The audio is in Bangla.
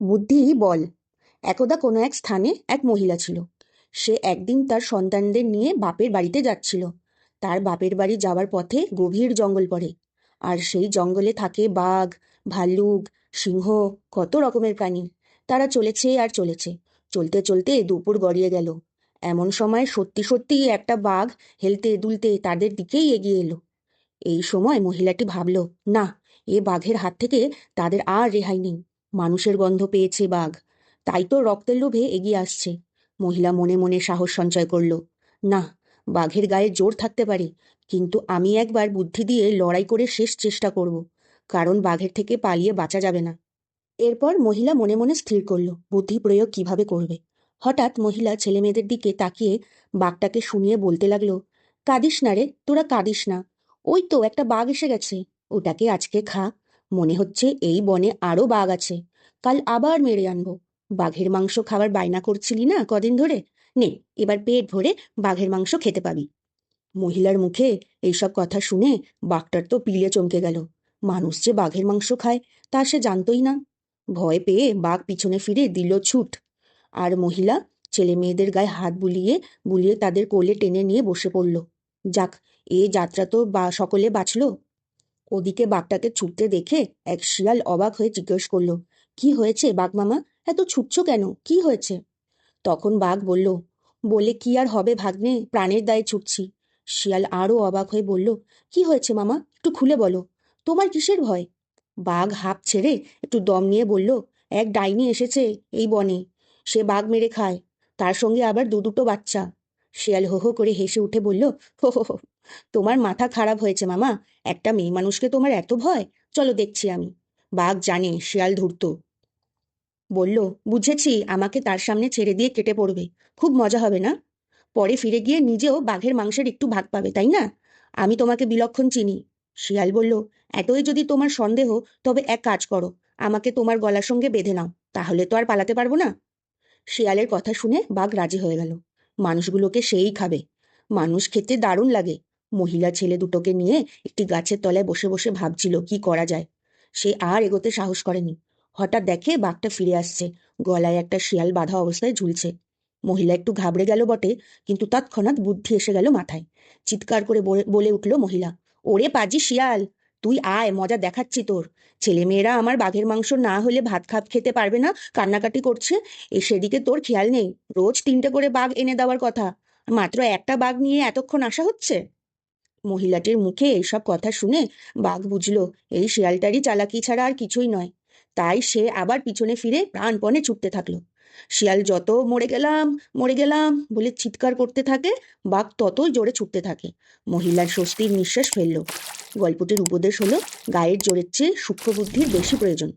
বুদ্ধি বল। একদা কোনো এক স্থানে এক মহিলা ছিল। সে একদিন তার সন্তানদের নিয়ে বাপের বাড়িতে যাচ্ছিল। তার বাপের বাড়ি যাওয়ার পথে গভীর জঙ্গল পড়ে। আর সেই জঙ্গলে থাকে বাঘ, ভাল্লুক, সিংহ, কত রকমের প্রাণী। তারা চলেছে আর চলেছে। চলতে চলতে দুপুর গড়িয়ে গেল। এমন সময় সত্যি সত্যি একটা বাঘ হেলতে দুলতে তাদের দিকেই এগিয়ে এলো। এই সময় মহিলাটি ভাবল, না, এ বাঘের হাত থেকে তাদের আর রেহাই নেই। মানুষের গন্ধ পেয়েছে বাঘ, তাই তো রক্তের লোভে এগিয়ে আসছে। মহিলা মনে মনে সাহস সঞ্চয় করল। না, বাঘের গায়ে জোর থাকতে পারে, কিন্তু আমি একবার বুদ্ধি দিয়ে লড়াই করে শেষ চেষ্টা করব, কারণ বাঘের থেকে পালিয়ে বাঁচা যাবে না। এরপর মহিলা মনে মনে স্থির করল বুদ্ধি প্রয়োগ কিভাবে করবে। হঠাৎ মহিলা ছেলে মেয়েদের দিকে তাকিয়ে বাঘটাকে শুনিয়ে বলতে লাগলো, কাঁদিস না রে, তোরা কাঁদিস না। ওই তো একটা বাঘ এসে গেছে, ওটাকে আজকে খা। মনে হচ্ছে এই বনে আরো বাঘ আছে, কাল আবার মেরে আনবো। বাঘের মাংস খাবার বায়না করছিলি না কদিন ধরে, নে, এবার পেট ভরে বাঘের মাংস খেতে পাবি। মহিলার মুখে এইসব কথা শুনে বাঘটার তো পিলে চমকে গেল। মানুষ যে বাঘের মাংস খায় তা সে জানতই না। ভয় পেয়ে বাঘ পিছনে ফিরে দিল ছুট। আর মহিলা ছেলে মেয়েদের গায়ে হাত বুলিয়ে বুলিয়ে তাদের কোলে টেনে নিয়ে বসে পড়ল। যাক, এ যাত্রা তো সকলে বাঁচলো। ওদিকে বাঘটাকে ছুটতে দেখে এক শিয়াল অবাক হয়ে জিজ্ঞেস করলো, কি হয়েছে বাঘ মামা, এত ছুটছো কেন, কি হয়েছে? তখন বাঘ বলল, বলে কি আর হবে ভাগ্নে, প্রাণের দায়ে ছুটছি। শিয়াল আরো অবাক হয়ে বলল, কি হয়েছে মামা, একটু খুলে বলো, তোমার কিসের ভয়? বাঘ হাঁপ ছেড়ে একটু দম নিয়ে বলল, এক ডাইনি এসেছে এই বনে, সে বাঘ মেরে খায়, তার সঙ্গে আবার দুটো বাচ্চা। শিয়াল হো হো করে হেসে উঠে বলল, হো হো হো, তোমার মাথা খারাপ হয়েছে মামা, একটা মেয়ে মানুষকে তোমার এত ভয়, চলো দেখছি আমি। বাঘ জানে শিয়াল ধূর্ত। বলল, বুঝেছি, আমাকে তার সামনে ছেড়ে দিয়ে কেটে পড়বে, খুব মজা হবে না? পরে ফিরে গিয়ে নিজেও বাঘের মাংসের একটু ভাগ পাবে, তাই না? আমি তোমাকে বিলক্ষণ চিনি। শিয়াল বলল, এতই যদি তোমার সন্দেহ, তবে এক কাজ করো, আমাকে তোমার গলার সঙ্গে বেঁধে নাও, তাহলে তো আর পালাতে পারবো না। শিয়ালের কথা শুনে বাঘ রাজি হয়ে গেল। মানুষগুলোকে সেই খাবে। মানুষ খেতে দারুণ লাগে। মহিলা ছেলে দুটোকে নিয়ে একটি গাছের তলায় বসে বসে ভাবছিল কি করা যায়। সে আর এগোতে সাহস করেনি। হঠাৎ দেখে বাঘটা ফিরে আসছে, গলায় একটা শিয়াল বাঁধা অবস্থায় ঝুলছে। মহিলা একটু ঘাবড়ে গেল বটে, কিন্তু তৎক্ষণাৎ বুদ্ধি এসে গেল মাথায়। চিৎকার করে বলে উঠল মহিলা, ওরে পাজি শিয়াল, তুই আয়, মজা দেখাচ্ছি তোর। ছেলেমেয়েরা আমার বাঘের মাংস না হলে ভাত খেতে পারবে না, কান্নাকাটি করছে। সেদিকে তোর খেয়াল নেই, রোজ 3টে করে বাঘ এনে দেওয়ার কথা, মাত্র একটা বাঘ নিয়ে এতক্ষণ আসা হচ্ছে। মহিলাটির মুখে এইসব কথা শুনে বাঘ বুঝলো এই শিয়ালটারই চালাকি ছাড়া আর কিছুই নয়। তাই সে আবার পিছনে ফিরে প্রাণপণে ছুটতে থাকলো। শিয়াল যত মরে গেলাম মরে গেলাম বলে চিৎকার করতে থাকে, বাঘ ততই জোরে ছুটতে থাকে। মহিলার স্বস্তির নিঃশ্বাস ফেললো। গল্পটির উপদেশ হলো, গায়ের জোরের চেয়ে সূক্ষ্ম বুদ্ধির বেশি প্রয়োজন।